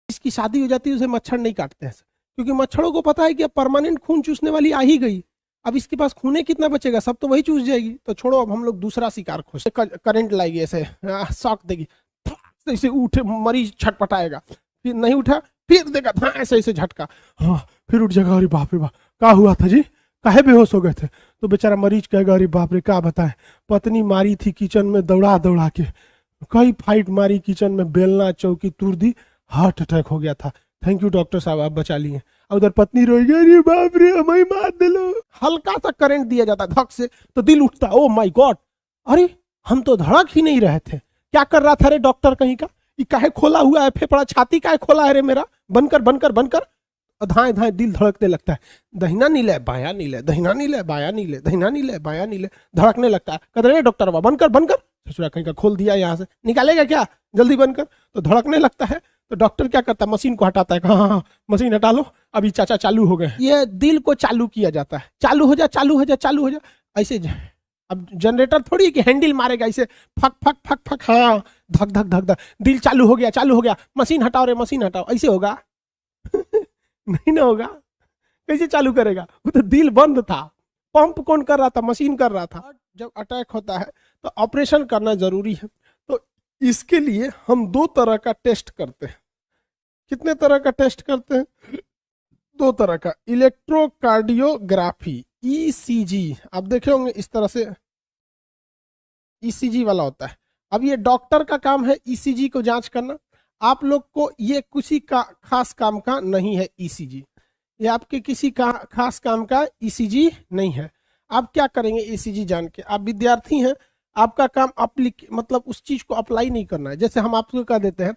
इसकी शादी हो जाती है उसे मच्छर नहीं काटते हैं, क्योंकि मच्छरों को पता है कि अब परमानेंट खून चूसने वाली आ ही गई, अब इसके पास खूने कितना बचेगा, सब तो वही चूस जाएगी। तो छोड़ो, अब हम लोग दूसरा शिकार खोजते, करंट लाएगी ऐसे, शॉक देगी, ऐसे उठे मरीज छटपटाएगा, फिर नहीं उठा, फिर देगा हाँ ऐसे ऐसे झटका, हाँ फिर उठ जाएगा, अरे बाप रे बाप क्या हुआ था जी, काहे बेहोश हो गए थे। तो बेचारा मरीज कहेगा अरे बाप रे क्या बताएं, पत्नी मारी थी किचन में दौड़ा दौड़ा के, कई फाइट मारी किचन में, बेलना चौकी तोड़ दी, हार्ट अटैक हो गया था, थैंक यू डॉक्टर साहब आप बचा लिए। और उधर पत्नी रोएगी अरे बाप रे हमें मार दिलो। हल्का सा करंट दिया जाता धक से तो दिल उठता, ओ माय गॉड, अरे हम तो धड़क ही नहीं रहे थे, क्या कर रहा था रे डॉक्टर कहीं का, ये काहे खोला हुआ है फेफड़ा, छाती काहे खोला है रे मेरा, बनकर बनकर बनकर, धाए धाए दिल धड़कने लगता है, दहिना नीले बाया नीले, दहिना नीले बाया नीले, दहिना नीले बाया नीले, धड़कने लगता है। कहते रे डॉक्टर बाबा बनकर बनकर, ससुरा कहीं का खोल दिया, यहाँ से निकालेगा क्या, जल्दी बनकर, तो धड़कने लगता है। तो डॉक्टर क्या करता है, मशीन को हटाता है, हाँ हाँ मशीन हटा लो, अभी चाचा चालू हो गए। ये दिल को चालू किया जाता है, चालू हो जा चालू हो जा चालू हो जा, ऐसे अब जनरेटर थोड़ी कि हैंडल मारेगा ऐसे फक फक फक फक, हाँ धक धक धक धक, दिल चालू हो गया, मशीन हटाओ रे मशीन हटाओ, ऐसे होगा नहीं ना होगा, कैसे चालू करेगा, वो तो दिल बंद था, पंप कौन कर रहा था, मशीन कर रहा था। जब अटैक होता है तो ऑपरेशन करना जरूरी है, तो इसके लिए हम दो तरह का टेस्ट करते हैं। कितने तरह का टेस्ट करते हैं, दो तरह का, इलेक्ट्रोकार्डियोग्राफी ईसीजी, आप देखे होंगे इस तरह से ईसीजी वाला होता है। अब ये डॉक्टर का काम है ईसीजी को जांच करना, आप लोग को ये किसी का खास काम का नहीं है ईसीजी, ये आपके किसी का खास काम का ईसीजी नहीं है। आप क्या करेंगे ईसीजी जान के, आप विद्यार्थी हैं, आपका काम मतलब उस चीज को अप्लाई नहीं करना है। जैसे हम आपको कह देते हैं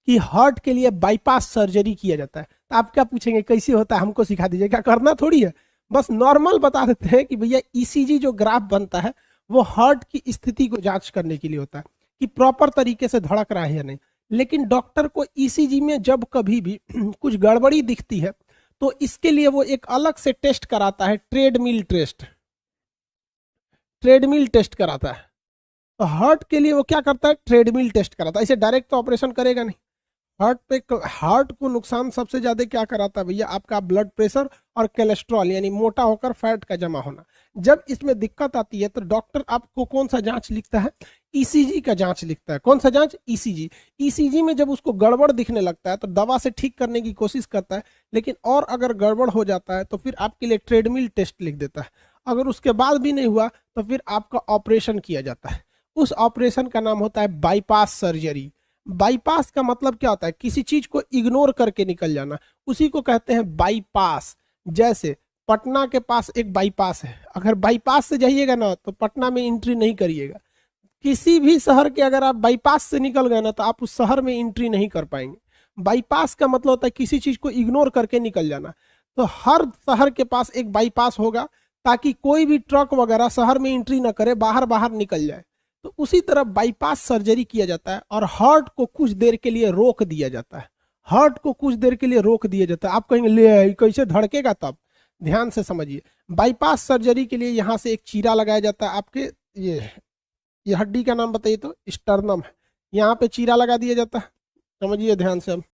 कि हार्ट के लिए बाईपास सर्जरी किया जाता है, तो आप क्या पूछेंगे कैसे होता है, हमको सिखा दीजिए, क्या करना थोड़ी है, बस नॉर्मल बता देते हैं कि भैया ईसीजी जो ग्राफ बनता है वो हार्ट की स्थिति को जांच करने के लिए होता है कि प्रॉपर तरीके से धड़क रहा है या नहीं। लेकिन डॉक्टर को ईसीजी में जब कभी भी कुछ गड़बड़ी दिखती है तो इसके लिए वो एक अलग से टेस्ट कराता है, ट्रेडमिल टेस्ट कराता है। तो हार्ट के लिए वो क्या करता है, ट्रेडमिल टेस्ट कराता है, इसे डायरेक्ट तो ऑपरेशन करेगा नहीं। हार्ट को नुकसान सबसे ज्यादा क्या कराता है भैया, आपका ब्लड प्रेशर और कोलेस्ट्रॉल, यानी मोटा होकर फैट का जमा होना। जब इसमें दिक्कत आती है तो डॉक्टर आपको कौन सा जांच लिखता है, ईसीजी का जांच लिखता है। कौन सा जांच, ईसीजी। ईसीजी में जब उसको गड़बड़ दिखने लगता है तो दवा से ठीक करने की कोशिश करता है, लेकिन और अगर गड़बड़ हो जाता है तो फिर आपके लिए ट्रेडमिल टेस्ट लिख देता है। अगर उसके बाद भी नहीं हुआ तो फिर आपका ऑपरेशन किया जाता है, उस ऑपरेशन का नाम होता है बाईपास सर्जरी। बाईपास का मतलब क्या होता है, किसी चीज को इग्नोर करके निकल जाना, उसी को कहते हैं बाईपास। जैसे पटना के पास एक बाईपास है, अगर बाईपास से जाइएगा ना तो पटना में एंट्री नहीं करिएगा। किसी भी शहर के अगर आप बाईपास से निकल गए ना तो आप उस शहर में एंट्री नहीं कर पाएंगे। बाईपास का मतलब होता है किसी चीज को इग्नोर करके निकल जाना। तो हर शहर के पास एक बाईपास होगा ताकि कोई भी ट्रक वगैरह शहर में एंट्री ना करे, बाहर बाहर निकल जाए। तो उसी तरह बाईपास सर्जरी किया जाता है और हार्ट को कुछ देर के लिए रोक दिया जाता है, हार्ट को कुछ देर के लिए रोक दिया जाता है। आप कहेंगे ले कैसे धड़केगा, तब ध्यान से समझिए। बाईपास सर्जरी के लिए यहाँ से एक चीरा लगाया जाता है, आपके ये हड्डी का नाम बताइए तो स्टर्नम है, यहाँ पे चीरा लगा दिया जाता है, समझिए ध्यान से। अब